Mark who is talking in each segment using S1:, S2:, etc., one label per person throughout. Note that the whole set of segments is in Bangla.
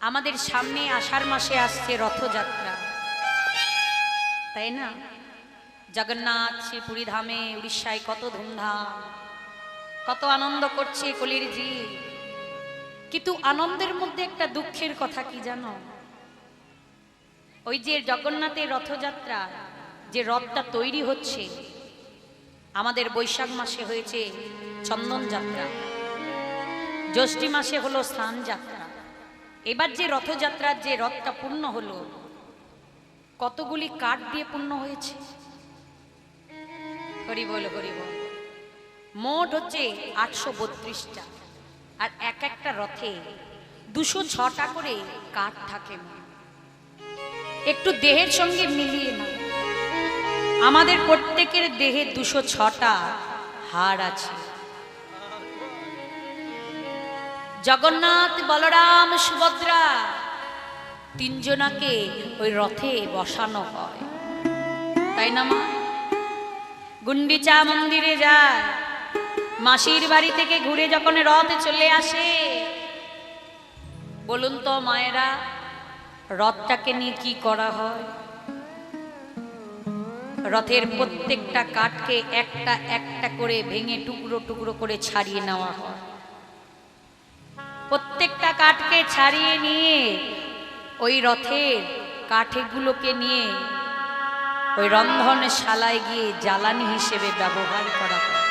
S1: আমাদের সামনে আষাঢ় মাসে আসছে রথযাত্রা, তাই না? জগন্নাথ শ্রী পুরী ধামে উড়িষ্যায় কত ধুমধাম, কত আনন্দ করছে কলির জি। কিন্তু আনন্দের মধ্যে একটা দুঃখের কথা কি জানো? ওই যে জগন্নাথের রথযাত্রা, যে রথটা তৈরি হচ্ছে, আমাদের বৈশাখ মাসে হয়েছে চন্দন যাত্রা, জ্যৈষ্ঠী মাসে হলো স্নান যাত্রা। এবার যে রথযাত্রার যে রথটা পূর্ণ হলো, কতগুলি কাঠ দিয়ে পূর্ণ হয়েছে? হরি বল হরি বল। মোট হচ্ছে 832টা, আর এক একটা রথে 206টা করে কাঠ থাকে। একটু দেহের সঙ্গে মিলিয়ে না, আমাদের প্রত্যেকের দেহে 206টা হাড় আছে। জগন্নাথ, বলরাম, সুভদ্রা তিনজনাকে ওই রথে বসানো হয়, তাই না মা? গুন্ডিচা মন্দিরে যায়, মাসির বাড়ি থেকে ঘুরে যখন রথে চলে আসে, বলুন তো মায়েরা, রথটাকে নিয়ে কি করা হয়? রথের প্রত্যেকটা কাঠকে একটা একটা করে ভেঙে টুকরো টুকরো করে ছাড়িয়ে নেওয়া হয়। প্রত্যেকটা কাঠকে ছাড়িয়ে নিয়ে ওই রথের কাঠগুলোকে নিয়ে ওই রন্ধনশালায় গিয়ে জ্বালানি হিসেবে ব্যবহার করা হয়।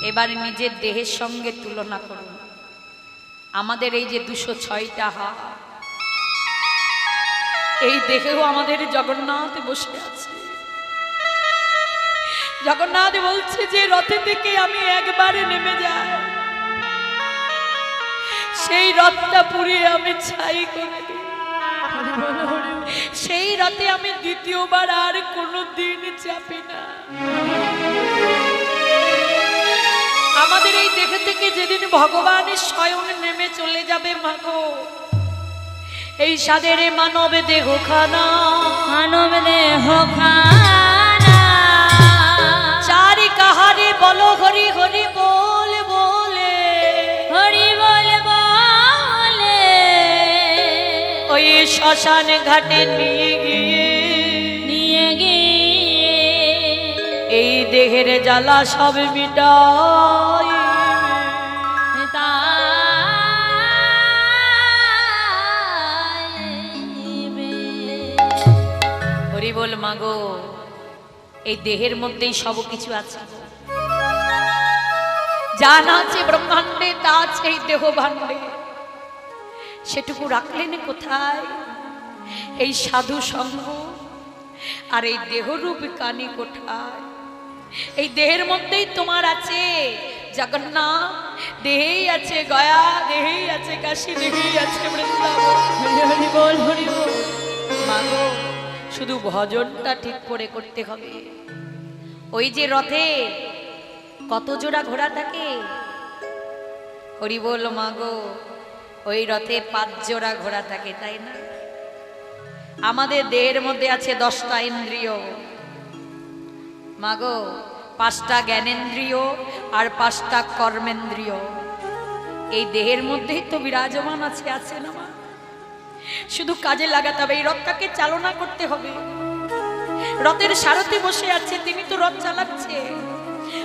S1: এবার নিজের দেহের সঙ্গে তুলনা করুন, আমাদের এই যে 206টা হাড়, এই দেহেও আমাদের জগন্নাথ বসে আছে। জগন্নাথ বলছে যে রথে থেকে আমি একবারে নেমে যাই, সেই রথটা পুড়িয়ে আমি ছাই করে দিই, সেই রথে আমি দ্বিতীয়বার আর কোনো দিন চাপি না। আমাদের এই দেহ থেকে যেদিন ভগবানের স্বয়ং নেমে চলে যাবে, মাগো, এই সাদের মানব দেহ খানা,
S2: মানব দেহ খানা,
S1: চারি কাহারে বলো হরি হরি বল বলে,
S2: হরি বল বলে
S1: ওই শ্মশান ঘাটে নিয়ে গিয়ে এই দেহের জ্বালা সব মিটাই। হরি বল মাগো, এই দেহের মধ্যেই সব কিছু আছে, যা না আছে ব্রহ্মাণ্ডে তা আছে এই দেহ ভাণ্ডে। সেটুকু রাখলেন কোথায়? এই সাধু সঙ্গ আর এই দেহরূপ কানি কোঠায়? এই দেহের মধ্যেই তোমার আছে জগন্নাথ, দেহেই আছে গয়া, দেহেই আছে কাশী, দেহেই আছে বৃন্দাবন।
S2: হরি বল হরি বল।
S1: মাগো, শুধু ভজনটা ঠিক করে করতে হবে। ওই যে রথে কত জোড়া ঘোড়া থাকে? হরি বল মাগো, ওই রথে 5 জোড়া ঘোড়া থাকে, তাই না? আমাদের দেহের মধ্যে আছে 10টা ইন্দ্রিয়, মাগো, 5টা জ্ঞানেন্দ্রিয় আর 5টা কর্মেন্দ্রিয়। এই দেহের মধ্যেই তো বিরাজমান আছে না মা? শুধু কাজে লাগাতে হবে, এই রথটাকে চালনা করতে হবে। রথের সারথি বসে আছে, তিনি তো রথ চালাচ্ছে।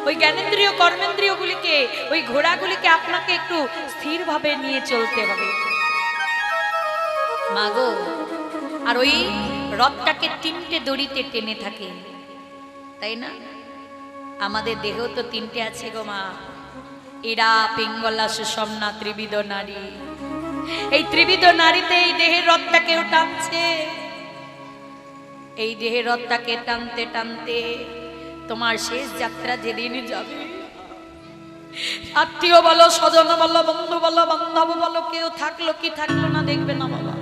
S1: ওই জ্ঞানেন্দ্রিয় কর্মেন্দ্রিয় গুলিকে, ওই ঘোড়াগুলিকে আপনাকে একটু স্থিরভাবে নিয়ে চলতে হবে, মাগো। আর ওই রথটাকে 3টে দড়িতে টেনে থাকে, তাই না? আমাদের দেহ তো 3টে আছে গো মা, ইরা, পিঙ্গলা, সুষমনা, ত্রিবিধ নারী। এই ত্রিবিধ নারীতে এই দেহের রথটাকেও টানছে। এই দেহের রথটাকে টানতে টানতে তোমার শেষ যাত্রা যেদিন যাবে, আত্মীয় বলো, স্বজন বলো, বন্ধু বলো, বান্ধব বলো, কেউ থাকলো কি থাকলো না দেখবে না বাবা।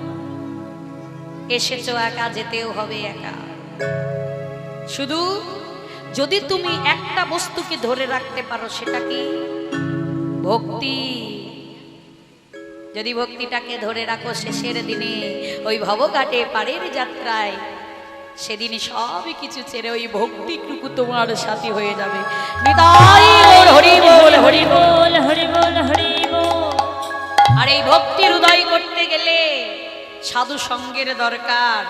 S1: এসেছো একা, যেতেও হবে একা। শুধু যদি তুমি একটা বস্তুকে ধরে রাখতে পারো, সেটা কি? ভক্তি। যদি ভক্তিটাকে ধরে রাখো, শেষের দিনে ওই ভবঘাটে পাড়ের যাত্রায় সেদিন সবই কিছু ছেড়ে ওই ভক্তিটুকু তোমার সাথী হয়ে যাবে। নিতাই গৌর হরি বল হরি বল
S2: হরি বল হরি বল।
S1: আর এই ভক্তির উদয় করতে গেলে সাধু সঙ্গের দরকার,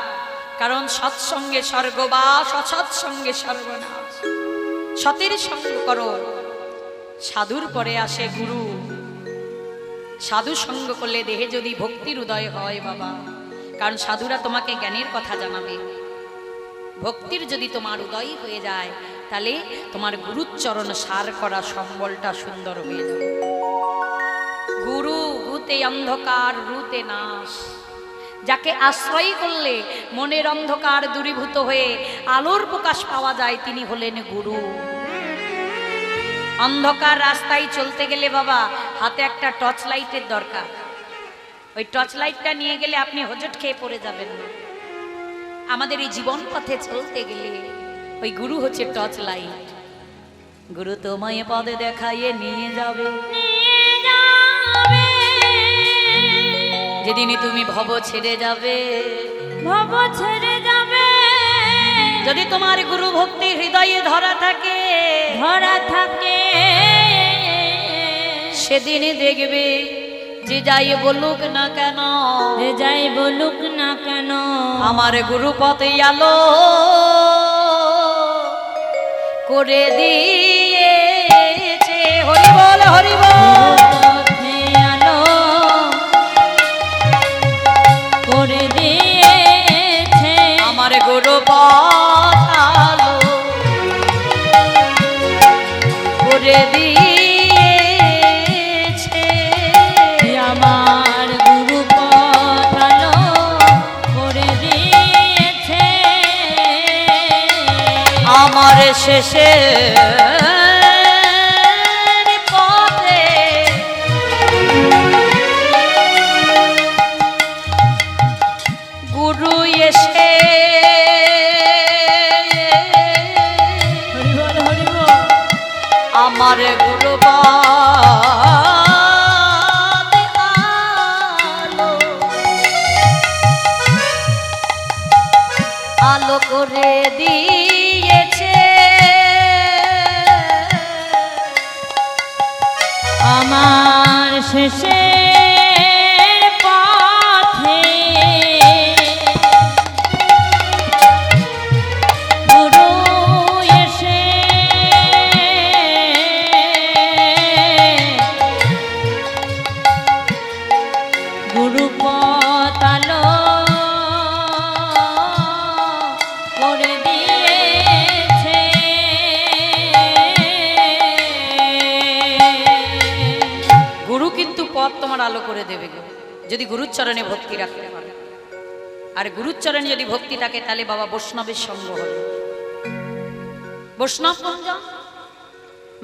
S1: কারণ সৎসঙ্গে স্বর্গবাস, অসৎসঙ্গে সর্বনাশ। সতের সঙ্গ করো, সাধুর পরে আসে গুরু। সাধু সঙ্গ করলে দেহে যদি ভক্তির উদয় হয় বাবা, কারণ সাধুরা তোমাকে জ্ঞানের কথা জানাবে। ভক্তির যদি তোমার উদয় হয়ে যায়, তাহলে তোমার গুরুচরণ সার করা সম্বলটা সুন্দর হয়ে যাবে। গুরু গুতে অন্ধকার রুতে নাশ। যাকে আশ্রয় করলে মনের অন্ধকার দূরীভূত হয়ে আলোর প্রকাশ পাওয়া যায়, তিনি হলেন গুরু। অন্ধকার রাস্তায় চলতে গেলে বাবা হাতে একটা টর্চ লাইটের দরকার। ওই টর্চ লাইটটা নিয়ে গেলে আপনি হোঁচট খেয়ে পড়ে যাবেন না। আমাদের এই জীবন পথে চলতে গেলে ওই গুরু হচ্ছে টর্চ লাইট। গুরু তোমায় পদে দেখাইয়ে নিয়ে যাবে, যেদিনই তুমি ভব ছেড়ে যাবে,
S2: ভব ছেড়ে যাবে।
S1: যদি তোমার গুরু ভক্তি হৃদয়ে ধরা থাকে,
S2: ধরা থাকে,
S1: সেদিনই দেখবে যে যাই বলুক না কেন,
S2: যে যাই বলুক না কেন,
S1: আমার গুরু পথে আলো করে দিয়েছে। হরি বল, হরি বল।
S2: পথে আলো করে দিয়েছে,
S1: আমার গুরু পথ আলো করে দিয়েছে।
S2: আমার গুরু পথ আলো করে দিয়েছে।
S1: আমার শেষে পথে গুরু এসে
S2: হরি বল, হরি বল।
S1: আমার গুরু আলো করে দিয়েছে।
S2: আমার শেষে পথে গুরু এসে গুরু পথ আলো করে দিয়েছে।
S1: গুরু কিন্তু পথ তোমার আলো করে দেবে গো, যদি গুরুর চরণে ভক্তি রাখতে পারো। আর গুরুর চরণে যদি ভক্তি থাকে, তাহলে বাবা বৈষ্ণবের সঙ্গ হবে। বৈষ্ণব পঞ্জম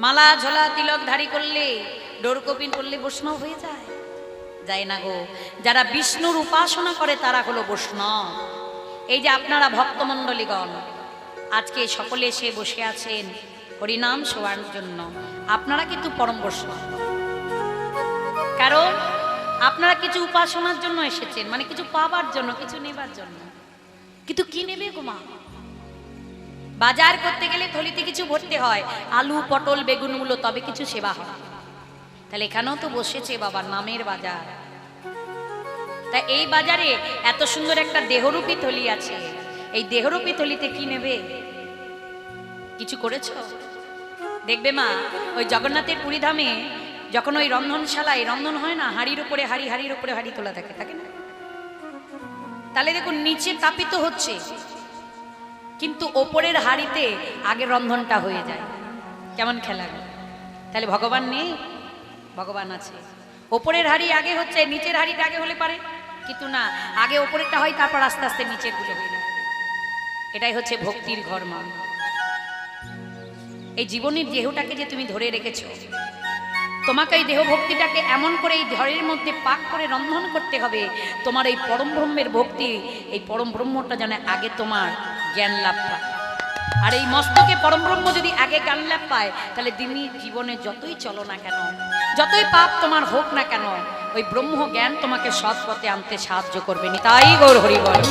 S1: মালা ঝোলা তিলক ধারী করলে, ডোরকপিন করলে বৈষ্ণব হয়ে যায়? যায় না গো। যারা বিষ্ণুর উপাসনা করে তারা হলো বৈষ্ণব। এই যে আপনারা ভক্তমণ্ডলীগণ আজকে সকলে এসে বসে আছেন হরিনাম শোয়ার জন্য, আপনারা কিন্তু পরম বৈষ্ণব। কারণ আপনারা কিছু উপাসনার জন্য এসেছেন, মানে কিছু পাবার জন্য, কিছু নেবার জন্য। কিন্তু কি নেবে গো মা? বাজার করতে গেলে থলিতে কিছু ভরতে হয়, আলু পটল বেগুন মূলো, তবে কিছু সেবা হয়। তাহলে এখানেও তো বসেছে বাবা নামের বাজার। তা এই বাজারে এত সুন্দর একটা দেহরূপী থলি আছে, এই দেহরূপী থলিতে কি নেবে? কিছু করেছো? দেখবে মা, ওই জগন্নাথের পুরীধামে যখন ওই রন্ধনশালায় রন্ধন হয় না, হাড়ির উপরে হাড়ি, হাড়ির উপরে হাড়ি তোলা থাকে, থাকে না? তাহলে দেখুন নিচে তাপিত হচ্ছে, কিন্তু ওপরের হাড়িতে আগে রন্ধনটা হয়ে যায়। কেমন খেলা! তাহলে ভগবান নেই? ভগবান আছে। ওপরের হাড়ি আগে হচ্ছে, নিচের হাড়িটা আগে হলে পারে, কিন্তু না, আগে ওপরেরটা হয়, তারপর আস্তে আস্তে নিচের গুলো হয়ে যায়। এটাই হচ্ছে ভক্তির ঘর মা। এই জীবনের দেহটাকে যে তুমি ধরে রেখেছো, তোমাকে এই দেহ ভক্তিটাকে এমন করে এই ঘরের মধ্যে পাক করে রন্ধন করতে হবে, তোমার এই পরম ব্রহ্মের ভক্তি, এই পরম ব্রহ্মটা যেন আগে তোমার জ্ঞান লাভ পায়। আর এই মস্তকে পরম ব্রহ্ম যদি আগে জ্ঞান লাভ পায়, তাহলে দিনই জীবনে যতই চলো না কেন, যতই পাপ তোমার হোক না কেন, ওই ব্রহ্ম জ্ঞান তোমাকে সৎ পথে আনতে সাহায্য করবে। নি তাই গৌর হরি বল।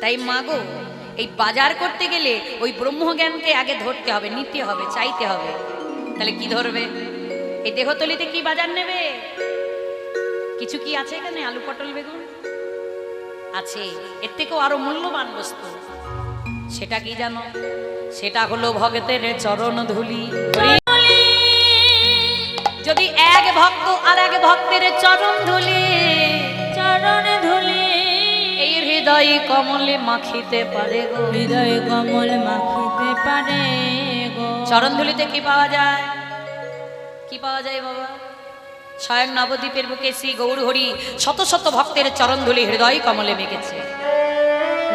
S1: তাই মা গো, এই বাজার করতে গেলে ওই ব্রহ্ম জ্ঞানকে আগে ধরতে হবে, নিতে হবে, চাইতে হবে। তাহলে কি ধরবে? এই দেহতলিতে কি বাজার নেবে? কিছু কি আছে এখানে? আলু পটল বেগুন আছে। এর থেকেও আরো মূল্যবান বস্তু, সেটা কি জানো? সেটা হলো ভক্তের চরণ ধুলি। যদি এক ভক্ত আর এক ভক্তের চরণ ধুলি,
S2: চরণ ধুলি
S1: এই হৃদয় কমলে মাখিতে পারে গো,
S2: হৃদয় কমল মাখিতে পারে গো।
S1: চরণ ধুলিতে কি পাওয়া যায়? কি পাওয়া যায় বাবা? স্বয়ং নবদ্বীপের বুকে শ্রী গৌর হরি শত শত ভক্তের চরণ ধুলি হৃদয় কমলে মেখেছে।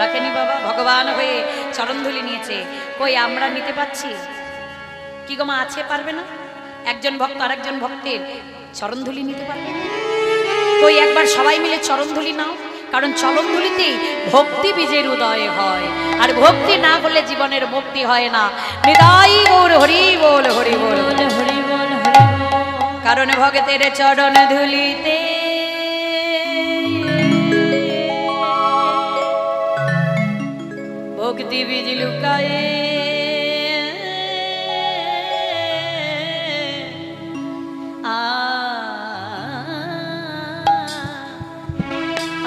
S1: রাখেনি বাবা? ভগবান হয়ে চরণ ধুলি নিয়েছে। কই আমরা নিতে পারছি কি গো মা? আছে, পারবে না? একজন ভক্ত আর একজন ভক্তের চরণ ধুলি নিতে পারবে না? কই একবার সবাই মিলে চরণ ধুলি নাও, কারণ চরণ ধুলিতেই ভক্তি বীজের উদয় হয়, আর ভক্তি না হলে জীবনের মুক্তি হয় না। হৃদয় গৌর হরি বল, হরি বল,
S2: হরি বল হরি বল।
S1: কারণ ভক্তের চরণ ধুলিতে ভক্তি বীজ লুকায়ে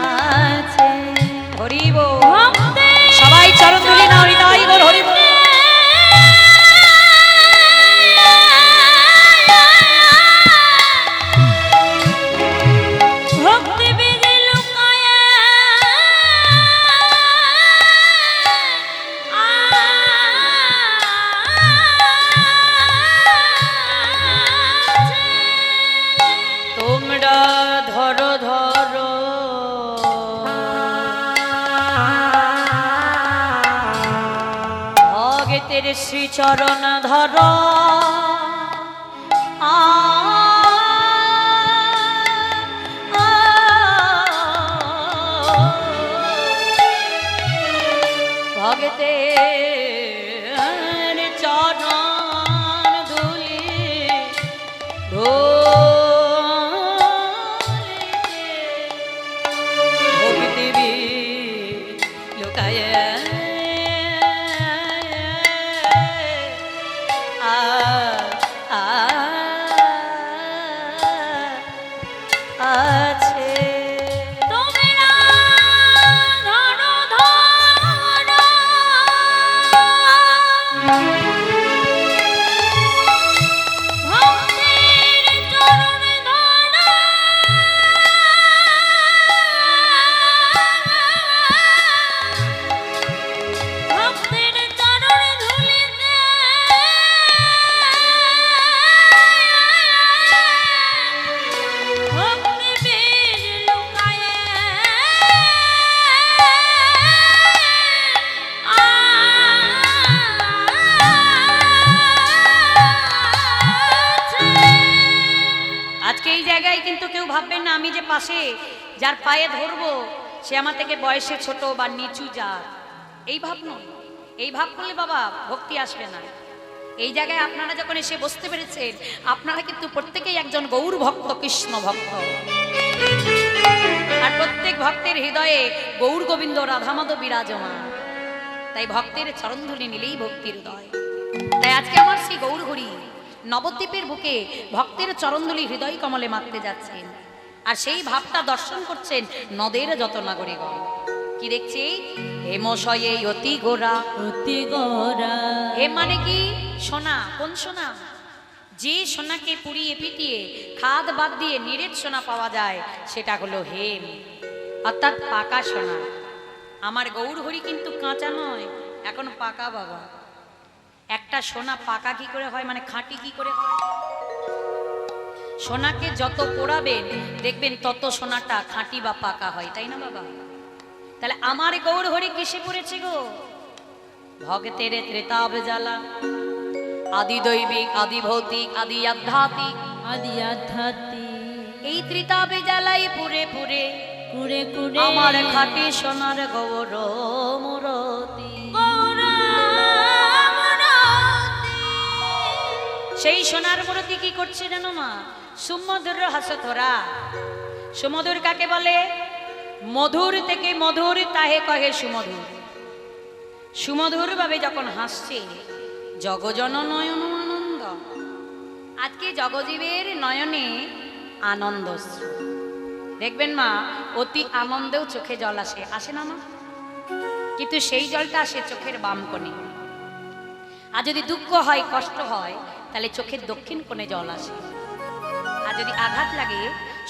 S1: আছে। হরি বল, সবাই চরণ ধুলি নাও, হৃদয় বল, হরি বল।
S2: ভক্তি বীজে লুকায়ে
S1: তোমরা ধরো ধরো ভগতের শ্রীচরণ ধর, ভগতের চরণ ধুলি ভক্তি বীজ লুকায়ে আছে।
S2: তোমরা ধরো ধরো ভক্তের চরণ ধরো, ভক্তের চরণ ধুলিতে ভক্তি বীজ লুকায়ে আছে।
S1: আজকে এই জায়গায় কিন্তু কেউ ভাববেন না আমি যে পাশে যার পায়ে ধরবো সে আমার থেকে বয়সে ছোট বা নিচু জাত, এই ভাব নয়। এই ভাব করলে বাবা ভক্তি আসবে না। এই জায়গায় আপনারা যখন এসে বসতে পেরেছেন, আপনারা কিন্তু প্রত্যেকেই একজন গৌর ভক্ত, কৃষ্ণ ভক্ত, আর প্রত্যেক ভক্তের হৃদয়ে গৌর গোবিন্দ রাধা মাধব বিরাজমান। তাই ভক্তের চরণধুলি নিলেই ভক্তির উদয়। তাই আজকে আমার শ্রী গৌর হরি নবদ্বীপের বুকে ভক্তের চরণধুলি হৃদয় কমলে মাখতে যাচ্ছেন, আর সেই ভাবটা দর্শন করছেন নদের যত নাগরিকগণ। কি দেখছি? হেমশয়ে অতি গোরা।
S2: অতি গোরা
S1: হেম মানে কি? সোনা। কোন সোনা? যে সোনাকে পুড়িয়ে পিটিয়ে খাদ বাদ দিয়ে নিরেট সোনা পাওয়া যায় সেটা হলো হেম, অর্থাৎ পাকা সোনা। আমার গৌর হরি কিন্তু কাঁচা নয়, এখন পাকা বাবা। একটা সোনা পাকা কি করে হয়, মানে খাঁটি কি করে হয়? সোনাকে যত পোড়াবেন দেখবেন তত সোনাটা খাঁটি বা পাকা হয়, তাই না বাবা? তাহলে আমার গৌর হরি কিসে পড়েছে গো? ভগতের ত্রেতাব জ্বালা, আদি দৈবিক, আদি ভৌতিক, আদি আধ্যাত্মিক,
S2: আদি আধ্যাত্মিক
S1: এই ত্রিতাবে জ্বালাই পুরে পুরে
S2: কুড়ে কুড়ে
S1: আমার খাঁটি সোনার গৌর মূরতি। সেই সোনার মূরতি কি করছে জানো মা? সুমধুর হাসথরা। সুমধুর কাকে বলে? মধুর থেকে মধুর তাহে কহে সুমধুর। সুমধুর ভাবে যখন হাসছে জগজন নয়ন আনন্দ। আজকে জগজীবের নয়নে আনন্দ। দেখবেন মা, অতি আনন্দেও চোখে জল আসে, আসে না মা? কিন্তু সেই জলটা আসে চোখের বাম কোণে। আর যদি দুঃখ হয়, কষ্ট হয়, তাহলে চোখের দক্ষিণ কোণে জল আসে। আর যদি আঘাত লাগে,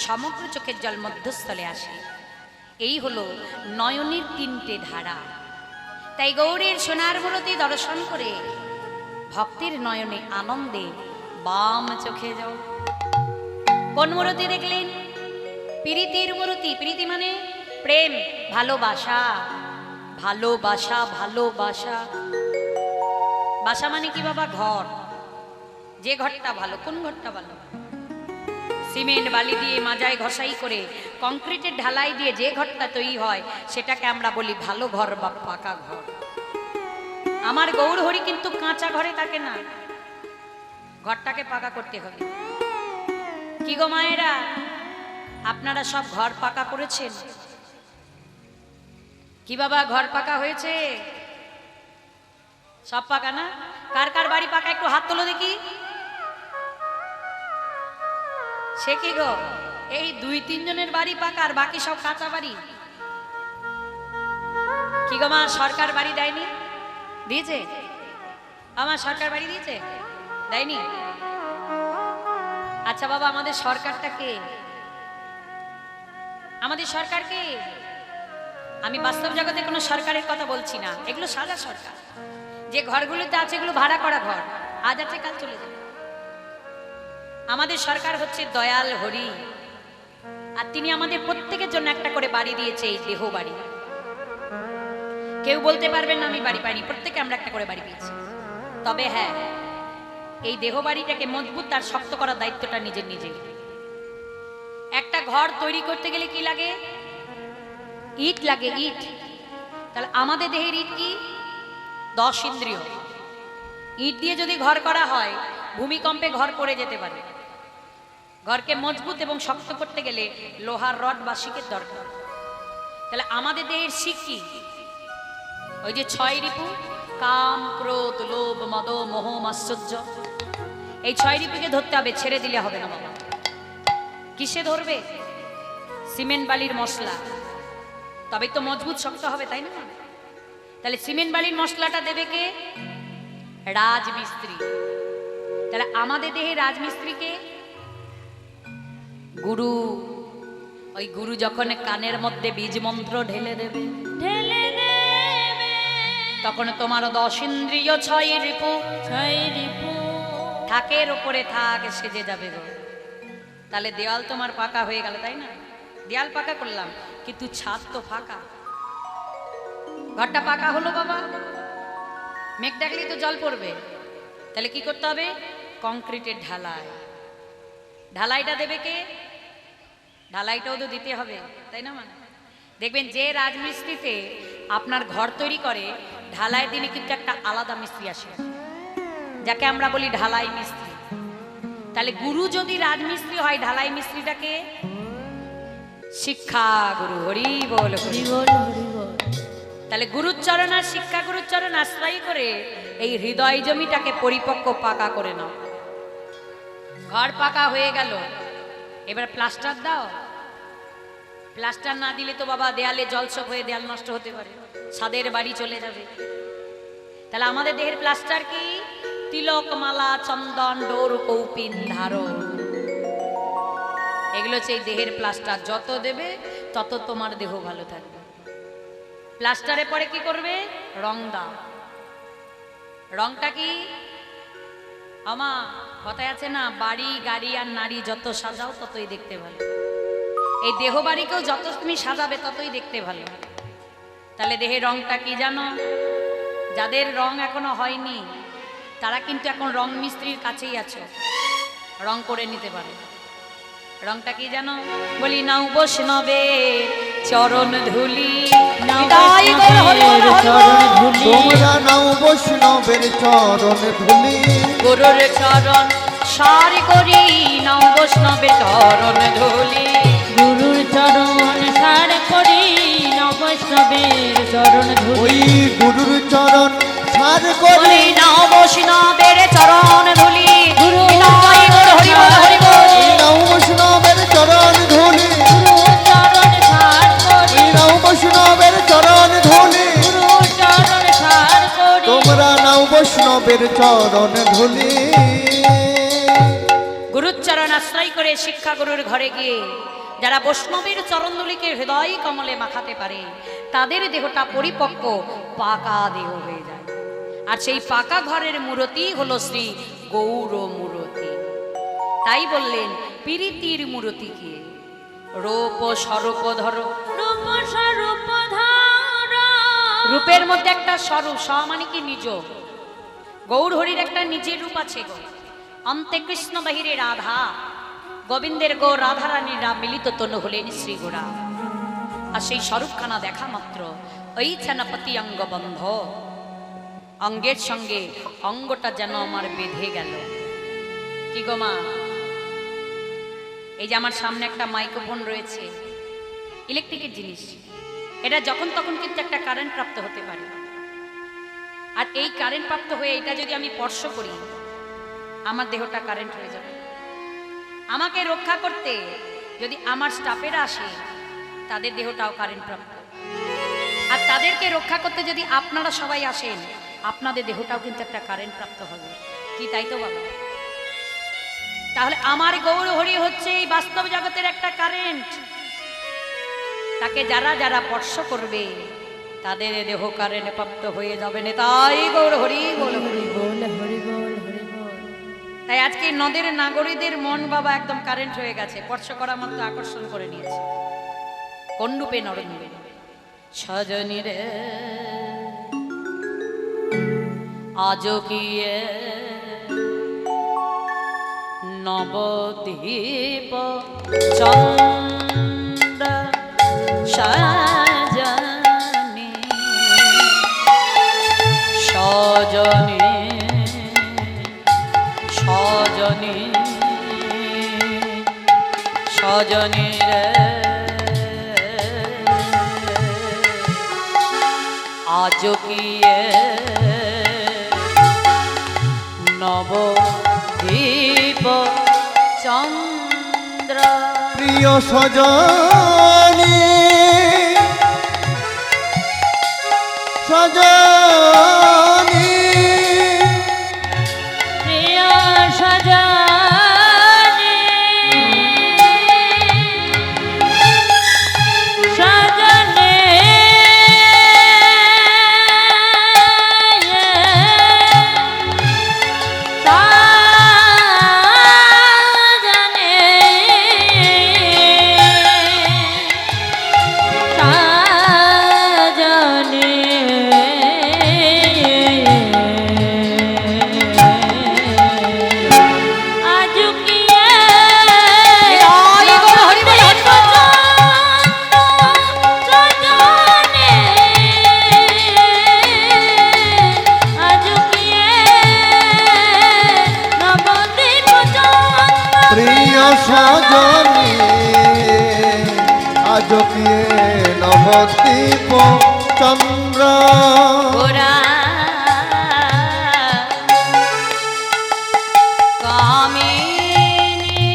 S1: সমগ্র চোখের জল মধ্যস্থলে আসে। এই হলো নয়নের তিনটে ধারা। তাই গৌরীর সোনার মূরতি দর্শন করে ভক্তের নয়নে আনন্দে বাম চোখে যাও। কোন মূরতি দেখলেন? প্রীতির মূরতি। প্রীতি মানে প্রেম, ভালোবাসা। ভালোবাসা, ভালোবাসা। বাসা মানে কি বাবা? ঘর। যে ঘরটা ভালো। কোন ঘরটা ভালো? সিমেন্ট বালি দিয়ে মাজায় ঘষাই করে কংক্রিটের ঢালাই দিয়ে যে ঘরটা তৈরি হয় সেটাকে আমরা বলি ভালো ঘর বা পাকা ঘর। আমার গৌর হরি কিন্তু কাঁচা ঘরে থাকে না, ঘরটাকে পাকা করতে হবে। কি গো মায়েরা, আপনারা সব ঘর পাকা করেছেন কি বাবা? ঘর পাকা হয়েছে? সব পাকা না? কার কার বাড়ি পাকা একটু হাত তোলো দেখি। সে কি গো, এই 2-3 জনের বাড়ি পাকা আর বাকি সব কাঁচা বাড়ি? কি গো মা, সরকার বাড়ি দেয়নি? দিয়েছে? আমার সরকার বাড়ি দিয়েছে? দেয়নি? আচ্ছা বাবা, আমাদের সরকারটা কে? আমাদের সরকার কে? আমি বাস্তব জগতে কোনো সরকারের কথা বলছি না, এগুলো সাদা সরকার। যে ঘরগুলোতে আছে এগুলো ভাড়া করা ঘর, আজ আছে কাল চলে যাবে। আমাদের সরকার হচ্ছে দয়াল হরি, আর তিনি আমাদের প্রত্যেকের জন্য একটা করে বাড়ি দিয়েছে, এই দেহ বাড়ি। কেউ বলতে পারবেন না আমি বাড়ি পাইনি, প্রত্যেকে আমরা একটা করে বাড়ি পেয়েছি। তবে হ্যাঁ, এই দেহ বাড়িটাকে মজবুত আর শক্ত করার দায়িত্বটা নিজের নিজেই। একটা ঘর তৈরি করতে গেলে কি লাগে? ইট লাগে, ইট। তাহলে আমাদের দেহের ইট কি? 10 ইন্দ্রিয়। ইট দিয়ে যদি ঘর করা হয়, ভূমিকম্পে ঘর পড়ে যেতে পারে। ঘরকে মজবুত এবং শক্ত করতে গেলে লোহার রড বা শিকের দরকার। তাহলে আমাদের দেহের শিক কি? ওই যে 6 রিপু, কাম, ক্রোধ, লোভ, মদ, মোহ, মাৎসর্য। এই 6 রিপুকে ধরতে হবে, ছেড়ে দিলে হবে না বাবা। কিসে ধরবে? সিমেন্ট বালির মশলা, তবে তো মজবুত শক্ত হবে, তাই না? তাহলে সিমেন্ট বালির মশলাটা দেবে কে? রাজমিস্ত্রি। তাহলে আমাদের দেহে রাজমিস্ত্রিকে গুরু। ওই গুরু যখন কানের মধ্যে বীজ মন্ত্র ঢেলে দেবে,
S2: ঢেলে দেবে,
S1: তখন তোমার 10 ইন্দ্রিয় 6 রিপু,
S2: 6 রিপু
S1: থাকের উপরে থাক সেজে যাবে গো। তাহলে দেওয়াল তোমার পাকা হয়ে গেল, তাই না? দেওয়াল পাকা করলাম, কিন্তু ছাদ তো ফাঁকা। ঘরটা পাকা হলো বাবা, মেঘ ডাকলেই তো জল পড়বে। তাহলে কি করতে হবে? কংক্রিটের ঢালাই। ঢালাইটা দেবে কে? ঢালাইটাও তো দিতে হবে, তাই না? মানে দেখবেন যে রাজমিস্ত্রিতে আপনার ঘর তৈরি করে, ঢালাই দিনে কিন্তু একটা আলাদা মিস্ত্রি আসে, যাকে আমরা বলি ঢালাই মিস্ত্রি। তাহলে গুরু যদি রাজমিস্ত্রি হয়, ঢালাই মিস্ত্রিটাকে শিক্ষা গুরু। হরি বল, হরি বল,
S2: হরি বল।
S1: তাহলে গুরুচরণ আর শিক্ষা গুরুচরণ আশ্রয় করে এই হৃদয় জমিটাকে পরিপক্ক পাকা করে নাও। ঘর পাকা হয়ে গেল, এবার প্লাস্টার দাও। প্লাস্টার না দিলে তো বাবা দেয়ালে জলসপ হয়ে দেয়াল নষ্ট হতে পারে, ছাদের বাড়ি চলে যাবে। তাহলে আমাদের দেহের প্লাস্টার কি? তিলক, মালা, চন্দন, ডোর, কৌপিন, ধারণ। এগুলো হচ্ছে এই দেহের প্লাস্টার। যত দেবে তত তোমার দেহ ভালো থাকবে। প্লাস্টারে পরে কি করবে? রং দাও। রংটা কি? আমা কথায় আছে না, বাড়ি গাড়ি আর নারী যত সাজাও ততই দেখতে ভালো। এই দেহ বাড়িকেও যত তুমি সাজাবে ততই দেখতে ভালো। তাহলে দেহের রংটা কি জানো? যাদের রং এখনো হয়নি তারা কিন্তু এখন রং মিস্ত্রির কাছেই আছো, রং করে নিতে পারে। রংটা কি জানো? বলি নাও বৈষ্ণবে চরণ ধুলি,
S3: তোমরা নাও বৈষ্ণবের চরণ ধুলি,
S1: গুরুর চরণ সারি করি নাও বৈষ্ণবের চরণ ধুলি।
S2: গুরুর চরণ সার করি নাও বৈষ্ণবের চরণ ধুলি।
S3: ওই গুরুর চরণ সার করি
S1: নাও বৈষ্ণবের চরণ ধুলি।
S2: গুরু
S1: নাও
S3: বৈষ্ণবের চরণ ধুলি।
S1: গুরুর চরণ আশ্রয় করে শিক্ষা গুরুর ঘরে গিয়ে যারা বৈষ্ণবের চরণদুলিকে হৃদয় কমলে মাখাতে পারে তাদের দেহটা পরিপক্ক পাকা দেহ হয়ে যায়। আর সেই পাকা ঘরের মূরতি হলো শ্রী গৌর মূরতি। তাই বললেন প্রীতির মূরতি কি? রূপ স্বরূপ ধরো।
S2: রূপ স্বরূপ ধারা।
S1: রূপের মধ্যে একটা স্বরূপ, স মানে কি নিজ। গৌর হরির একটা নিজের রূপ আছে গো। অন্তে কৃষ্ণ বাহিরে রাধা, গোবিন্দের গো রাধারানীরা মিলিত তনু হলেন শ্রী গোরা। আর সেই স্বরূপখানা দেখা মাত্র ওই সেনাপতি অঙ্গবন্ধ, অঙ্গের সঙ্গে অঙ্গটা যেন আমার বেঁধে গেল। কি গো মা, এই যে আমার সামনে একটা মাইক্রোফোন রয়েছে, ইলেকট্রিকের জিনিস, এটা যখন তখন কিন্তু একটা কারেন্ট প্রাপ্ত হতে পারে। আর এই কারেন্ট প্রাপ্ত হয়ে এটা যদি আমি স্পর্শ করি আমার দেহটা কারেন্ট হয়ে যাবে। আমাকে রক্ষা করতে যদি আমার স্টাফেরা আসে তাদের দেহটাও কারেন্ট প্রাপ্ত। আর তাদেরকে রক্ষা করতে যদি আপনারা সবাই আসেন আপনাদের দেহটাও কিন্তু একটা কারেন্ট প্রাপ্ত হবে। কি তাই তো বাবা? তাহলে আমার গৌর হরি হচ্ছে এই বাস্তব জগতের একটা কারেন্ট। তাকে যারা যারা স্পর্শ করবে তাদের দেহ কারেন্ট প্রাপ্ত হয়ে যাবে না। তাই গৌর হরি বল, হরি বল, হরি বল, হরি বল। তাই আজকে নদের নাগরীদের মন বাবা একদম কারেন্ট হয়ে গেছে, স্পর্শ করা মাত্র আকর্ষণ করে নিয়েছে। কোন রূপে? নররূপে। সজনী রে আজো কি নবদ্বীপ চন্দ্র সজনী, সজনী সজনী সজনী রে আজো কি নবদ্বীপ চন্দ্র।
S3: প্রিয় সজনী সজনী
S2: প্রিয় সজনী সজনী
S3: সজনী আজকে নবদ্বীপ চন্দ্র।
S1: গোরা কামিনী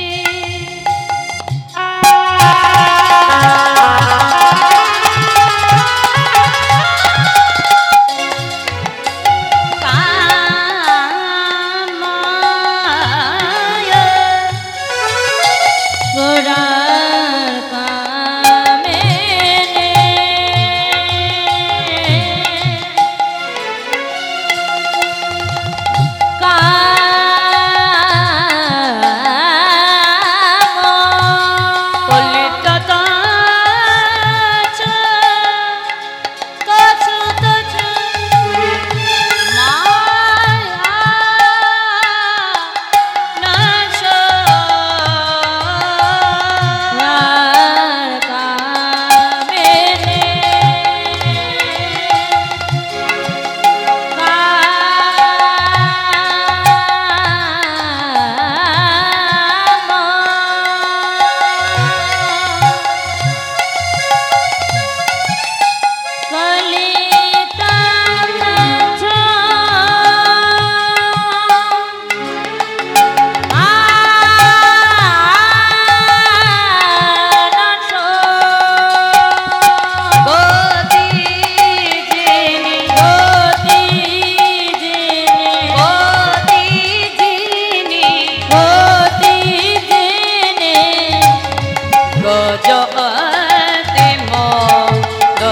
S2: গজতে মদ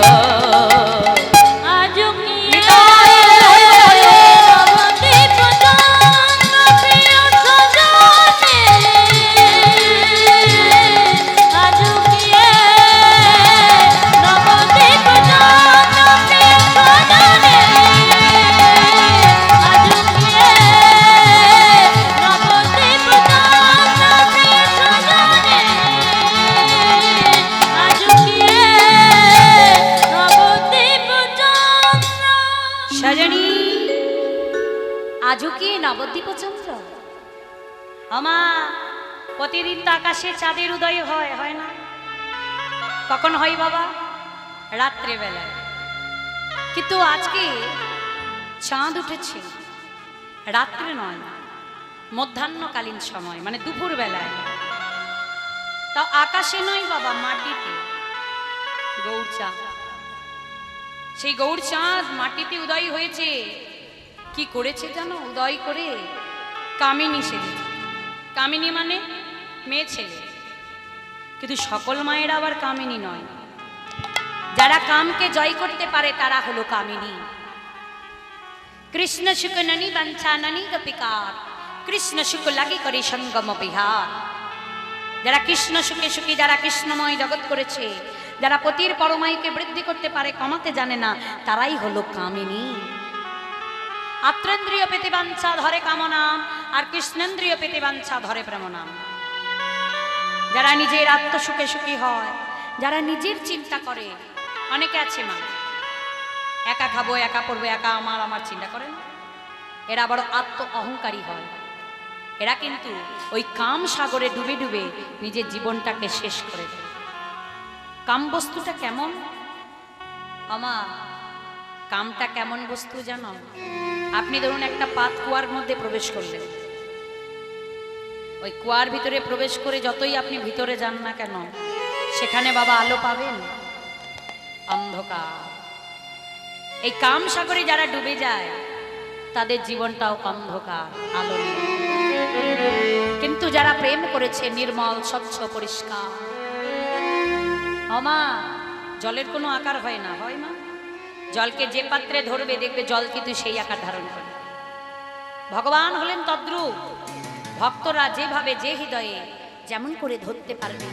S2: আজ কি নবদ্বীপ চন্দ্র প্রিয় সজনে আজ কি নবদ্বীপ চন্দ্র প্রিয় সজনে আজ কি নবদ্বীপ চন্দ্র প্রিয় সজনে আজ কি নবদ্বীপ চন্দ্র
S1: সজনী আজও কি নবদ্বীপ চন্দ্র? আমা প্রতিদিন তো আকাশে চাঁদের উদয় হয়, হয় না? কখন হয় বাবা? রাত্রে বেলায়। কিন্তু আজকে চাঁদ উঠেছে রাত্রে নয়, মধ্যাহ্নকালীন সময়, মানে দুপুর বেলায়। তাও আকাশে নয় বাবা, মাটিতে গৌর চাঁদ। সেই গৌর চাঁদ মাটিতে উদয় হয়েছে। কি করেছে জানো? উদয় করে কামিনী সেজেছে। কামিনী মানে মেয়ে ছেলে। কিন্তু সকল মায়েরা আবার কামিনী নয়। যারা কামকে জয় করতে পারে তারা হলো কামিনী। কৃষ্ণ শুক ননি বাঞ্ছা ননি গোপিকার, কৃষ্ণ শুক লাগি করে সঙ্গম বিহার। যারা কৃষ্ণ সুখে সুখী, যারা কৃষ্ণময় জগৎ করেছে, যারা পতির পরমায়ুকে বৃদ্ধি করতে পারে, কমাতে জানে না, তারাই হলো কামিনী। আত্রেন্দ্রিয় পেতে বাঞ্ছা ধরে কামনাম, আর কৃষ্ণেন্দ্রিয় পেতে বাঞ্ছা ধরে প্রেমনাম। যারা নিজের আত্মসুখে সুখী হয়, যারা নিজের চিন্তা করে, অনেকে আছে মা একা খাবো, একা পড়বো, একা আমার আমার চিন্তা করেন, এরা বড় আত্ম অহংকারী হয়। এরা কিন্তু ওই কাম সাগরে ডুবে ডুবে নিজের জীবনটাকে শেষ করে দেয়। কাম বস্তুটা কেমন আমা? কামটা কেমন বস্তু জানো? আপনি ধরুন একটা পাত কুয়ার মধ্যে প্রবেশ করলেন, ওই কুয়ার ভিতরে প্রবেশ করে যতই আপনি ভিতরে যান না কেন, সেখানে বাবা আলো পাবেন? অন্ধকার। এই কাম সাগরে যারা ডুবে যায় তাদের জীবনটাও অন্ধকার, আলো নেই। কিন্তু যারা প্রেম করেছে নির্মল, স্বচ্ছ, পরিষ্কার, আমা জলের কোনো আকার হয় না, হয় না? জলকে যে পাত্রে ধরবে দেখবে জল কিন্তু সেই আকার ধারণ করে। ভগবান হলেন তদ্রূপ। ভক্তরা যেভাবে যে হৃদয়ে যেমন করে ধরতে পারবে,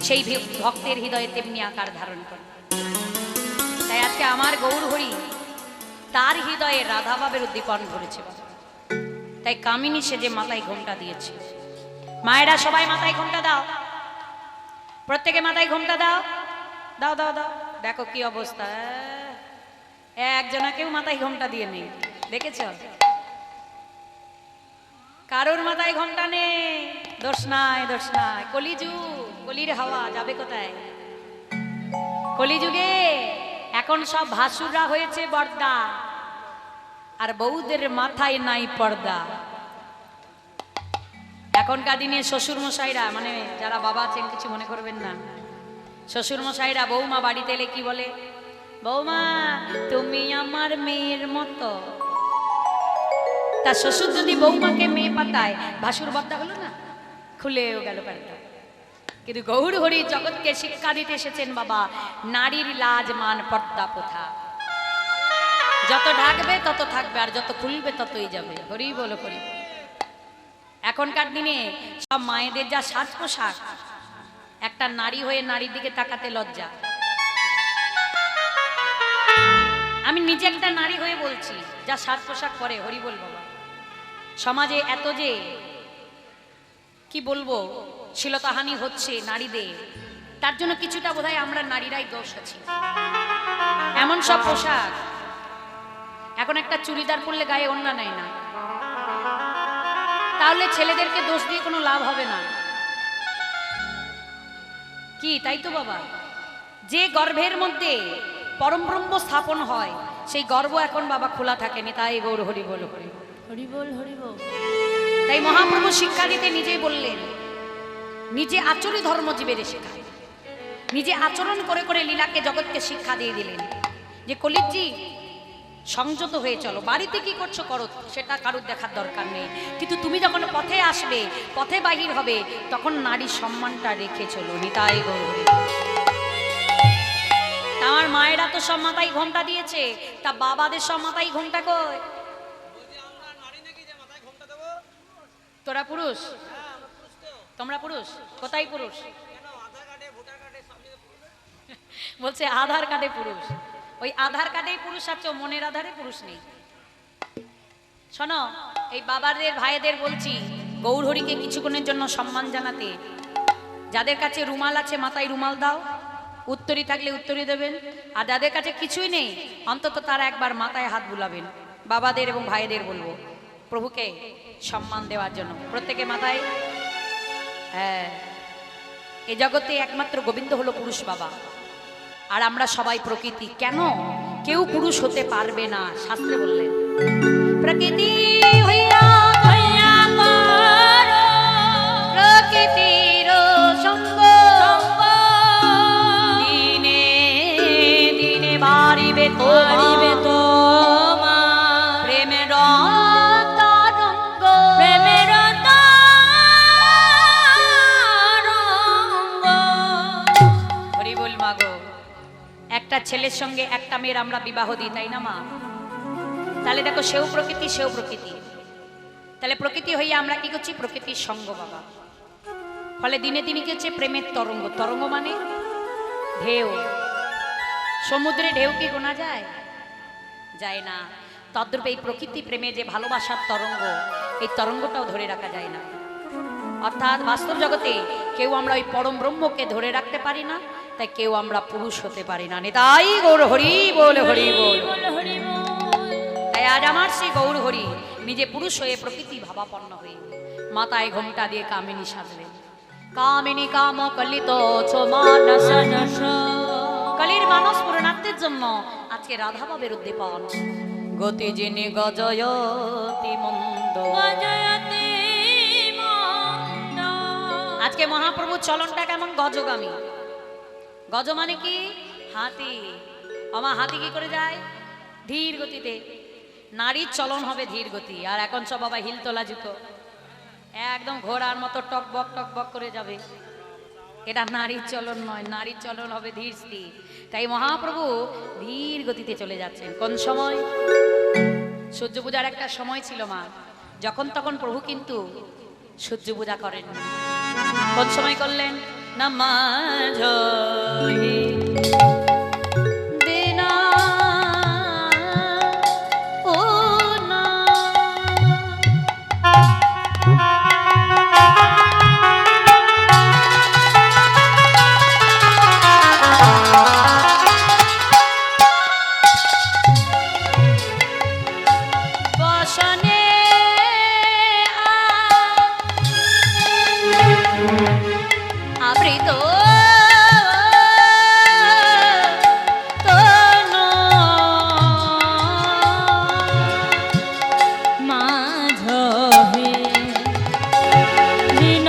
S1: সেই ভক্তের হৃদয়ে তেমনি আকার ধারণ করে। তাই আজকে আমার গৌর হরি তার হৃদয়ে রাধাভাবের উদ্দীপন ধরেছে। তাই কামিনী সেজে মাথায় ঘোমটা দিয়েছে। মায়েরা সবাই মাথায় ঘোমটা দাও, প্রত্যেকে মাথায় ঘোমটা দাও, দাও দাও দাও। দেখো কি অবস্থা, একজনা কেউ মাথায় ঘোমটা দিয়ে নেই, দেখেছ? কারোর মাথায় ঘোমটা নেই। দোষ নাই, দোষ নাই। কলিযুগ, কলির হাওয়া যাবে কোথায়? কলিযুগে এখন সব ভাসুররা হয়েছে বর্দা, আর বউদের মাথায় নাই পর্দা। এখনকার দিনে শ্বশুর মশাইরা, মানে যারা বাবা আছেন কিছু মনে করবেন না, শ্বশুর মশাইরা বৌমা বাড়িতে এলে কি বলে? বৌমা তুমি আমার মেয়ের মতো। তা শ্বশুর যদি বৌমাকে মেয়ে পাতায়, ভাসুর বর্দা হলো না? খুলেও গেল পর্দা। কিন্তু গৌর হরি জগৎকে শিক্ষা দিতে এসেছেন বাবা, নারীর লাজ মান পর্দা প্রথা। যত ঢাকবে তত থাকবে, আর যত খুলবে ততই যাবে। হরি বলো, হরি। এখনকার দিনে সব মায়েদের যা সাজ পোশাক, একটা নারী হয়ে নারীর দিকে তাকাতে লজ্জা। আমি নিজে একটা নারী হয়ে বলছি, যা সাজ পোশাক পরে, হরি বল বাবা। সমাজে এত যে কি বলবো শ্লীলতাহানি হচ্ছে নারীদের, তার জন্য কিছুটা বোধহয় আমরা নারীরাই দোষ আছি। এমন সব পোশাক, এখন একটা চুড়িদার পরলে গায়ে ওড়না নেয় না, তাহলে ছেলেদেরকে দোষ দিয়ে কোনো লাভ হবে না কি? তাই তো বাবা। যে গর্ভের মধ্যে পরম ব্রহ্ম স্থাপন হয়, সেই গর্ভ এখন বাবা খোলা থাকেনি। তাই গৌর হরি বল, হরি
S2: হরি বল, হরি বল।
S1: তাই মহাপ্রভু শিক্ষা দিতে নিজেই বললেন, নিজে আচরণ ধর্মজীবের শেখায়, নিজে আচরণ করে করে লীলাকে জগৎকে শিক্ষা দিয়ে দিলেন যে কলিজি সংযত হয়ে চলো। বাড়িতে কি করছো করো, সেটা কারুর দেখার দরকার নেই, কিন্তু তুমি যখন পথে আসবে, পথে বাহির হবে, তখন নারীর সম্মানটা রেখে চলো। নিতাই গৌর হরি। আমার মায়েরা তো সব মাথায় ঘোমটা দিয়েছে, তা বাবাদের সব মাথায় ঘোমটা কই? তোরা পুরুষ? তোমরা পুরুষ? কোথায় পুরুষ? বলছে আধার কার্ডে পুরুষ। ওই আধার কার্ডেই পুরুষ আছে, মনের আধারে পুরুষ নেই। শোনো, এই বাবাদের ভাইদের বলছি, গৌরহরিকে কিছুক্ষণের জন্য সম্মান জানাতে, যাদের কাছে রুমাল আছে মাথায় রুমাল দাও, উত্তরী থাকলে উত্তরী দেবেন, আর যাদের কাছে কিছুই নেই অন্তত তারা একবার মাথায় হাত বুলাবেন। বাবাদের এবং ভাইদের বলবো প্রভুকে সম্মান দেওয়ার জন্য প্রত্যেকে মাথায়। হ্যাঁ, এ জগতে একমাত্র গোবিন্দ হলো পুরুষ বাবা, আর আমরা সবাই প্রকৃতি। কেন কেউ পুরুষ হতে পারবে না? শাস্ত্রে বললেন প্রকৃতি হইয়া
S2: হইয়া করো
S1: প্রকৃতির সঙ্গ,
S2: সঙ্গ,
S1: দিনে দিনে বাড়িবে
S2: করিবে তোমার
S1: প্রেমের তরঙ্গ।
S2: প্রেমের তরঙ্গ।
S1: হরি বল মাগো। একটা ছেলের সঙ্গে একটা মেয়ের আমরা বিবাহ দিই, তাই না মা? তাহলে দেখো, সেও প্রকৃতি সেও প্রকৃতি। তাহলে প্রকৃতি হইয়া আমরা কি করছি? প্রকৃতির সঙ্গ বাবা। ফলে দিনে দিনে কি হচ্ছে? প্রেমের তরঙ্গ। তরঙ্গ মানে ঢেউ। সমুদ্রে ঢেউ কি গোনা যায়? যায় না। তদ্রূপ এই প্রকৃতি প্রেমে যে ভালোবাসার তরঙ্গ, এই তরঙ্গটাও ধরে রাখা যায় না। অর্থাৎ বাস্তব জগতে কেউ আমরা ওই পরম ব্রহ্মকে ধরে রাখতে পারি না, তাই কেউ আমরা পুরুষ হতে পারি না। নিতাই গৌর হরি বল, হরি বল।
S2: হরি বল।
S1: তাই আজ আমার সেই গৌর হরি নিজে পুরুষ হয়ে প্রকৃতি ভাবাপন্ন হয়ে মাথায় ঘোমটা দিয়ে কামিনী সাজলেন। কামিনী কাম কলিত মানস, কালীর মানস পূরণার্থের জন্য আজকে রাধা বাবের উদ্দীপন। গতি যিনি গজয়তি মন্দ,
S2: গজয়তি মন্দ।
S1: আজকে মহাপ্রভু চলনটা কেমন? গজগামী। গজ মানে কি? হাতি। আমার হাতি কি করে যায়? ধীর গতিতে। নারীর চলন হবে ধীর গতি, আর এখন সব বাবা হিল তোলা জুতো, একদম ঘোড়ার মতো টকবক টকবক করে যাবে। এটা নারীর চলন নয়, নারীর চলন হবে ধীর স্থির। তাই মহাপ্রভু ধীর গতিতে চলে যাচ্ছেন। কোন সময়? সূর্য পূজার একটা সময় ছিল মা, যখন তখন প্রভু কিন্তু সূর্য পূজা করেন। কোন সময় করলেন? না মাঝি দিনা ও না, বসনে আবৃত তনু,
S2: মাঝহে দিন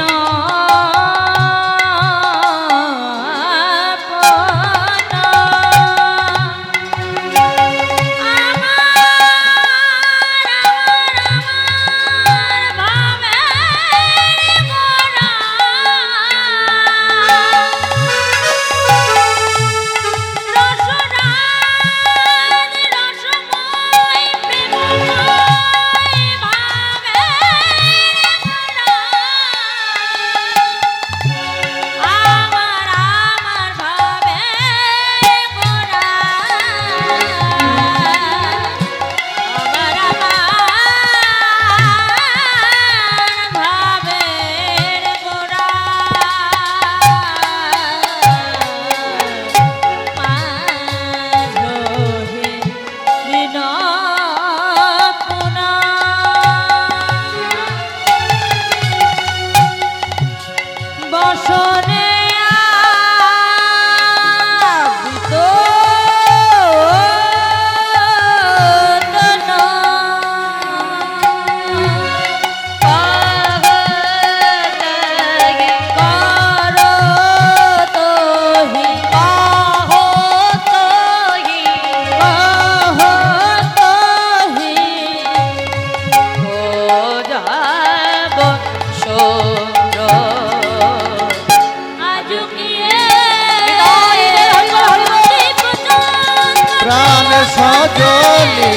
S3: সজনী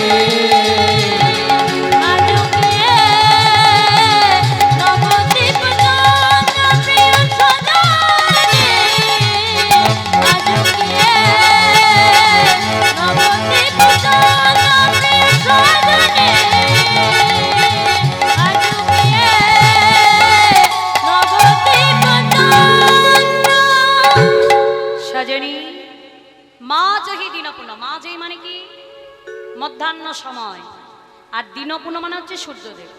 S2: আজকে নবদ্বীপ চন্দ্র প্রিয় সজনী আজকে নবদ্বীপ চন্দ্র প্রিয় সজনী আজকে নবদ্বীপ চন্দ্র
S1: সজনী মা জহি দিনপুন, মা জহি মানে কি মধ্যাহ্ন সময়, আর দিনপুন মানে হচ্ছে সূর্যদেব।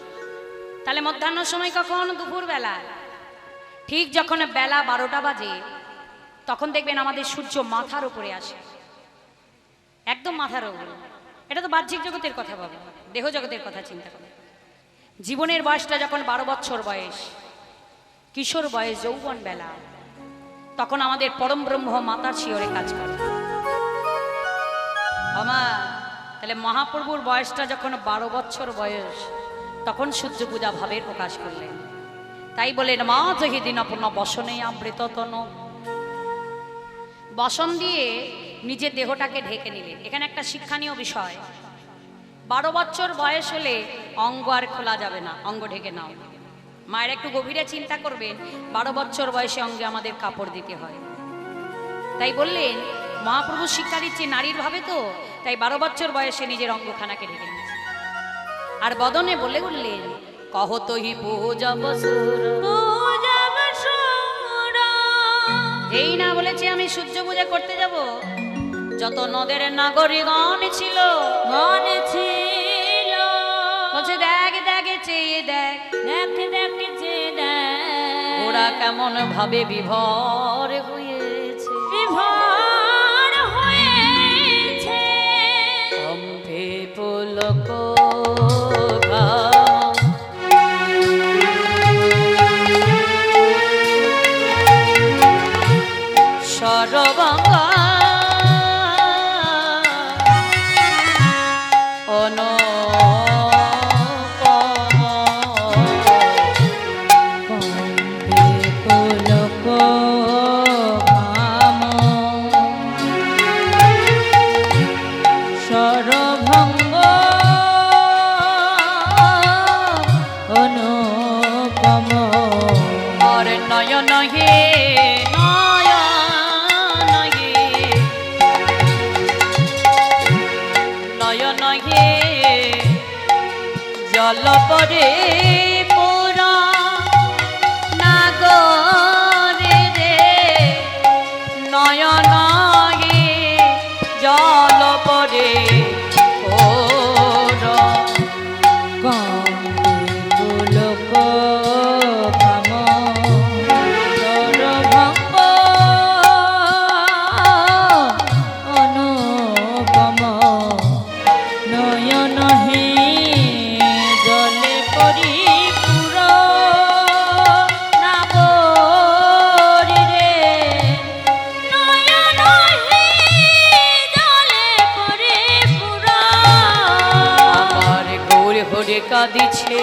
S1: তাহলে মধ্যাহ্ন সময় কখন? দুপুর বেলা। ঠিক যখন বেলা 12টা বাজে তখন দেখবেন আমাদের সূর্য মাথার উপরে আসে, একদম মাথার উপরে। এটা তো বাহ্যিক জগতের কথা বাবা, দেহ জগতের কথা চিন্তা করে। জীবনের বয়সটা যখন 12 বছর বয়স, কিশোর বয়স, যৌবন বেলা, তখন আমাদের পরম ব্রহ্ম মাতার শিয়রে কাজ করে। আমা তাহলে মহাপ্রভুর বয়সটা যখন 12 বছর বয়স, তখন সূর্য পূজা ভাবের প্রকাশ করলেন। তাই বলেন মা জহি দিনপূর্ণ বসনে আমৃততন, বসন দিয়ে নিজের দেহটাকে ঢেকে নিলেন। এখানে একটা শিক্ষণীয় বিষয়, 12 বছর বয়স হলে অঙ্গ আর খোলা যাবে না, অঙ্গ ঢেকে নাও। মায়ের একটু গভীরে চিন্তা করবেন, 12 বছর বয়সে অঙ্গে আমাদের কাপড় দিতে হয়। তাই বললেন মহাপ্রভু শিক্ষা দিচ্ছে নারীর ভাবে তো, তাই 12 বছর বয়সে নিজের অঙ্গখানাকে ঢেকে নিয়েছে। আর বদনে বলে উঠলেন কহতহি পূজা বসুর, এই না বলেছে আমি সূর্য পূজা করতে যাব, যত নদের নাগরিকগণ ছিল
S2: মনে ছিল
S1: বলছে দেখ দেখ চেয়ে দেখ,
S2: দেখে দেখে যে দেখ
S1: ওরা কেমন ভাবে বিভোর হয়েছে,
S2: বিভোর হয়েছে
S1: কম্পে পুলক সরবঙ্গা নয়ন হে নয়ন হে জল পরে পুরা নাগরে রে, নয়ন হে জল পরে পুরা কাঁদিছে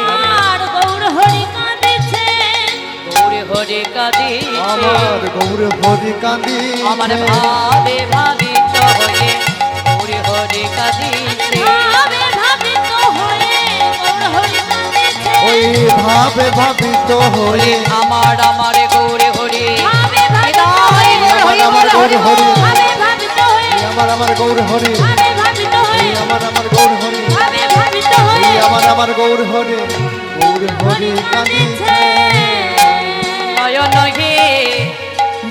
S2: আর গৌর হরি কাঁদিছে,
S1: গৌরে হরে কাঁদিছে,
S3: আমার গৌর হরি কাঁদিছে,
S1: আমার ভাবে ভাবিত হয়ে গৌরে হরে কাঁদিছে,
S2: ভাবে ভাবিত হয়ে গৌর হরি কাঁদিছে,
S3: ওই ভাবে ভাবিত হয়ে
S1: আমার আমার গৌরে হরে
S2: ভাবে ভাবিত
S1: হয়ে
S3: আমার গৌর হরি,
S2: ভাবে ভাবিত হয়ে
S3: আমার গৌর হরি,
S2: ভাবে ভাবিত হয়ে
S3: আমার গৌর হরি,
S2: ভাবে ভাবিত হয়ে
S3: আমার গৌর হরি, গৌর হরি কাঁদিছে,
S1: নয়ন হে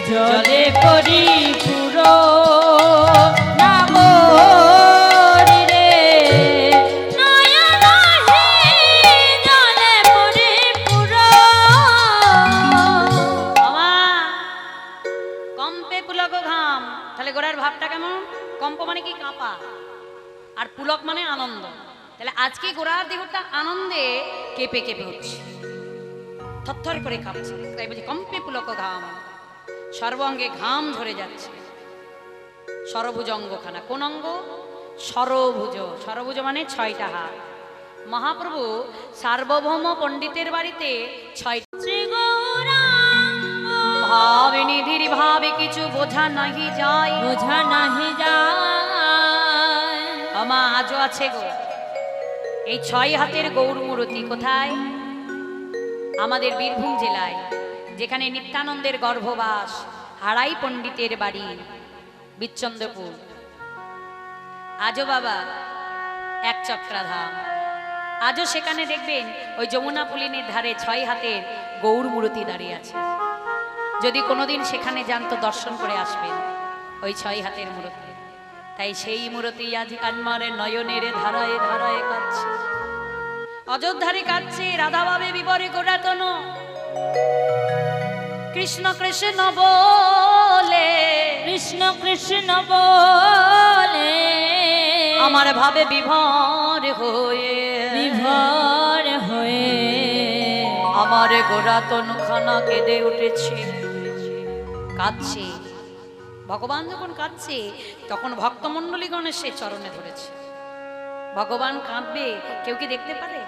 S2: জলে পরিপূর নাগরি রে, নয়ন হে জলে পরিপূর।
S1: আমার কম্পে পুলক ঘাম, তাহলে গোড়ার ভাবটা কেমন? কম্প মানে কি কাঁপা, আর পুলক মানে আনন্দ। তাহলে আজকে গোড়ার দেহটা আনন্দে কেঁপে কেঁপে হচ্ছে, থরথর করে কাঁপছে। তাই বলছি কম্পে পুলক ঘাম, সর্বাঙ্গে ঘাম ঝরে যাচ্ছে। সরভুজ অঙ্গখানা, কোন অঙ্গ? সরভুজ। সরভুজ মানে 6টা হাত। মহাপ্রভু সার্বভৌম পণ্ডিতের বাড়িতে 6
S2: শ্রী গৌরাঙ্গ
S1: ভাবে নিধির ভাবে কিছু বোঝা নাহি যায়,
S2: বোঝা নাহি যায়,
S1: আমা আজও আছে গো এই 6 হাতের গৌর মূর্তি। কোথায়? আমাদের বীরভূম জেলায়, যেখানে নিত্যানন্দের গর্ভবাস, হারাই পণ্ডিতের বাড়ি বিচ্চন্দ্রপুর। আজও বাবা এক চক্রাধাম, আজও সেখানে দেখবেন ওই যমুনা পুলিনের ধারে 6 হাতের গৌর মূর্তি দাঁড়িয়ে আছে। যদি কোনোদিন সেখানে যান তো দর্শন করে আসবেন ওই 6 হাতের মূর্তি। তাই সেই মূর্তি আজ কান্মারে নয়নের ধারায় ধারায় কাঁদছে, অযোধ্যারে কাঁদছে, রাধা ভাবে বিবরে গোড়াতন কৃষ্ণ কৃষ্ণ বলে,
S2: কৃষ্ণ কৃষ্ণ বলে
S1: আমার ভাবে বিভোর হয়ে,
S2: বিভোর হয়ে
S1: আমার গোড়াতন খানা কেঁদে উঠেছে, কাঁদছে। ভগবান যখন কাঁদছে তখন ভক্তমণ্ডলীগণ সে চরণে ধরেছে। ভগবান কাঁদবে কেউ কি দেখতে পারে?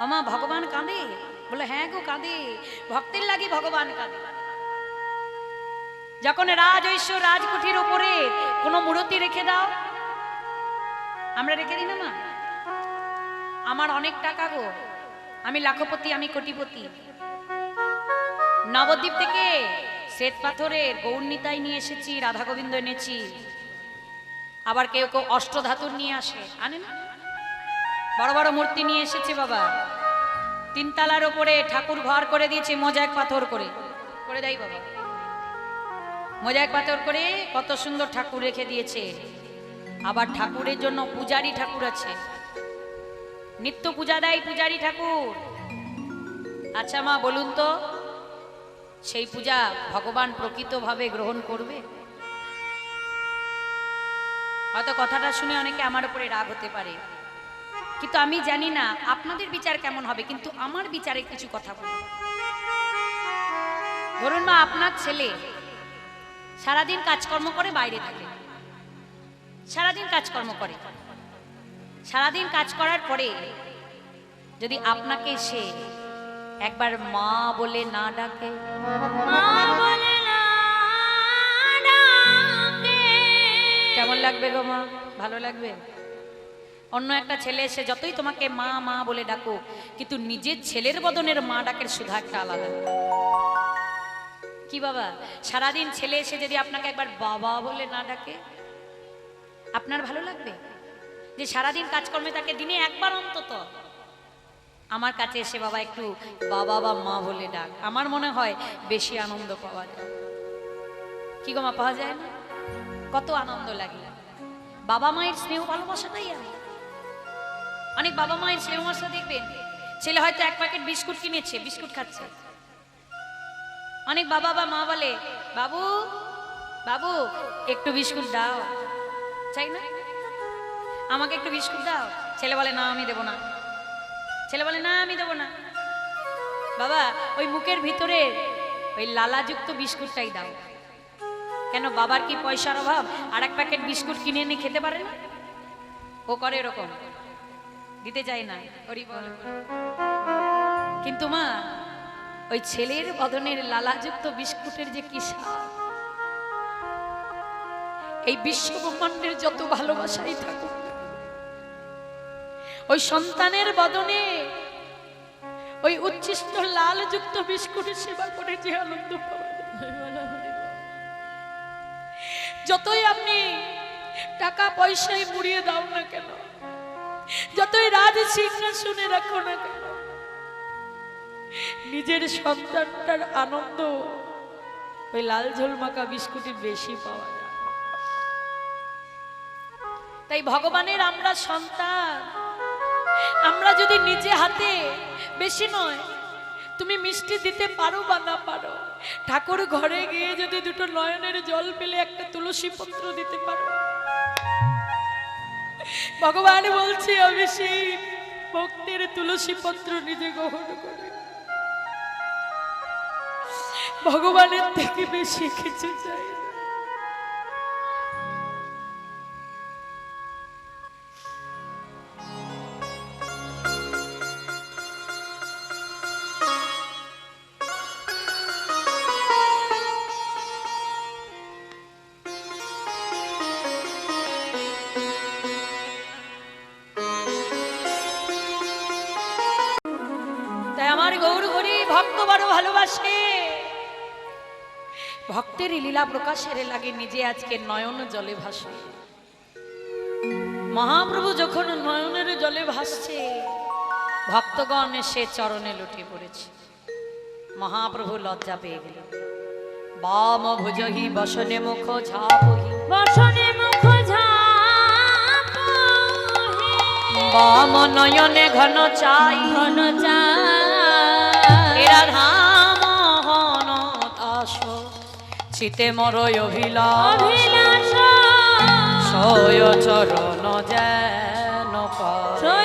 S1: আমা ভগবান কাঁদে? বলে হ্যাঁ গো কাঁদে, ভক্তের লাগি ভগবান কাঁদে। যখন রাজ ঐশ্বর রাজকুঠির উপরে কোনো মূর্তি রেখে দাও, আমরা রেখে দিই না মা? আমার অনেক টাকা গো, আমি লাখপতি, আমি কোটিপতি, নবদ্বীপ থেকে শ্বেত পাথরের গৌরনীতাই নিয়ে এসেছি, রাধা গোবিন্দ এনেছি। আবার কেউ কেউ অষ্টধাতুর নিয়ে আসে, আনে না? বড় বড় মূর্তি নিয়ে এসেছে বাবা, 3 তলার ওপরে ঠাকুর ঘর করে দিয়েছে মোজাইক পাথর করে, করে দেয় বাবা, মোজাইক পাথর করে কত সুন্দর ঠাকুর রেখে দিয়েছে। আবার ঠাকুরের জন্য পূজারি ঠাকুর আছে, নিত্য পূজা দেয় পূজারি ঠাকুর। আচ্ছা মা বলুন তো, সেই পূজা ভগবান প্রকৃতভাবে গ্রহণ করবে? হয়তো কথাটা শুনে অনেকে আমার উপরে রাগ হতে পারে, কিন্তু আমি জানি না আপনাদের বিচার কেমন হবে, কিন্তু আমার বিচারে কিছু কথা বলবো। ধরুন মা, আপনার ছেলে সারাদিন কাজকর্ম করে বাইরে থাকে, সারাদিন কাজকর্ম করে, সারাদিন কাজ করার পরে যদি আপনাকে সে একবার মা বলে না ডাকে,
S2: মা বলে না ডাকে,
S1: কেমন লাগবে গো মা? ভালো লাগবে? অন্য একটা ছেলে এসে যতই তোমাকে মা মা বলে ডাকো, কিন্তু নিজের ছেলের বদনের মা ডাকের সুধা একটা আলাদা। কি বাবা, সারাদিন ছেলে এসে যদি আপনাকে একবার বাবা বলে না ডাকে, আপনার ভালো লাগবে? যে সারাদিন কাজকর্মে তাকে দিনে একবার অন্তত আমার কাছে এসে বাবা একটু বাবা বা মা বলে ডাক, আমার মনে হয় বেশি আনন্দ পাওয়া যায়। কি গো মা, পাওয়া যায় না? কত আনন্দ লাগে। বাবা মায়ের স্নেহ ভালোবাসাটাই আমি। অনেক বাবা মায়ের স্নেহ ভালোবাসা দেখবেন, ছেলে হয়তো 1 প্যাকেট বিস্কুট কিনেছে, বিস্কুট খাচ্ছে, অনেক বাবা বা মা বলে বাবু বাবু একটু বিস্কুট দাও, চাই না? আমাকে একটু বিস্কুট দাও। ছেলে বলে না আমি দেবো না, ছেলে বলে না আমি দেবো না। বাবা ওই মুখের ভিতরে ওই লালাযুক্ত বিস্কুটটাই দাও। কেন, বাবার কি পয়সার অভাব? আর 1 প্যাকেট বিস্কুট কিনে এনে খেতে পারে না? ও করে এরকম, দিতে চায় না। কিন্তু মা, ওই ছেলের বদনের লালাযুক্ত বিস্কুটের যে কি স্বাদ, এই বিশ্বব্রহ্মাণ্ডের যত ভালোবাসাই থাকুক, ওই সন্তানের বদনে ওই উচ্ছিষ্ট লালযুক্ত বিস্কুটের সেবা করে যে আনন্দ পাওয়া যায়, যতই আপনি টাকা পয়সায় মুড়িয়ে দাও না কেন, যতই রাজ সিংহাসনে রাখো না কেন, নিজের সন্তানটার আনন্দ ওই লাল ঝোল মাখা বিস্কুটে বেশি পাওয়া যায়। তাই ভগবানের আমরা সন্তান, আমরা যদি নিজে হাতে, বেশি নয়, তুমি মিষ্টি দিতে পারো বা না পারো, ঠাকুর ঘরে গিয়ে যদি 2টো নয়নের জল পেলে একটা তুলসী পত্র দিতে পারো, ভগবান বলছে আমি সেই ভক্তের তুলসী পত্র নিজে গ্রহণ করি, ভগবানের থেকে বেশি কিছু চাই না। ভাসে। ভক্তের লীলা প্রকাশের লাগে নিজে আজকে নয়ন জলে ভাসে। মহাপ্রভু যখন নয়নের জলে ভাসছে, ভক্তগণ সে চরণে লুটে পড়েছে। মহাপ্রভু লজ্জা পেয়ে গেল। বাম ভুজহি বসনে মুখ ঝাপহি,
S2: বসনে মুখ ঝাপহি,
S1: বাম নয়নে ঘন চাই,
S2: ঘন চাই,
S1: রাধা মোহন দাস চিতে মর অভিলাষ,
S2: অভিলাষ
S1: সয় চরণ যেন পায়।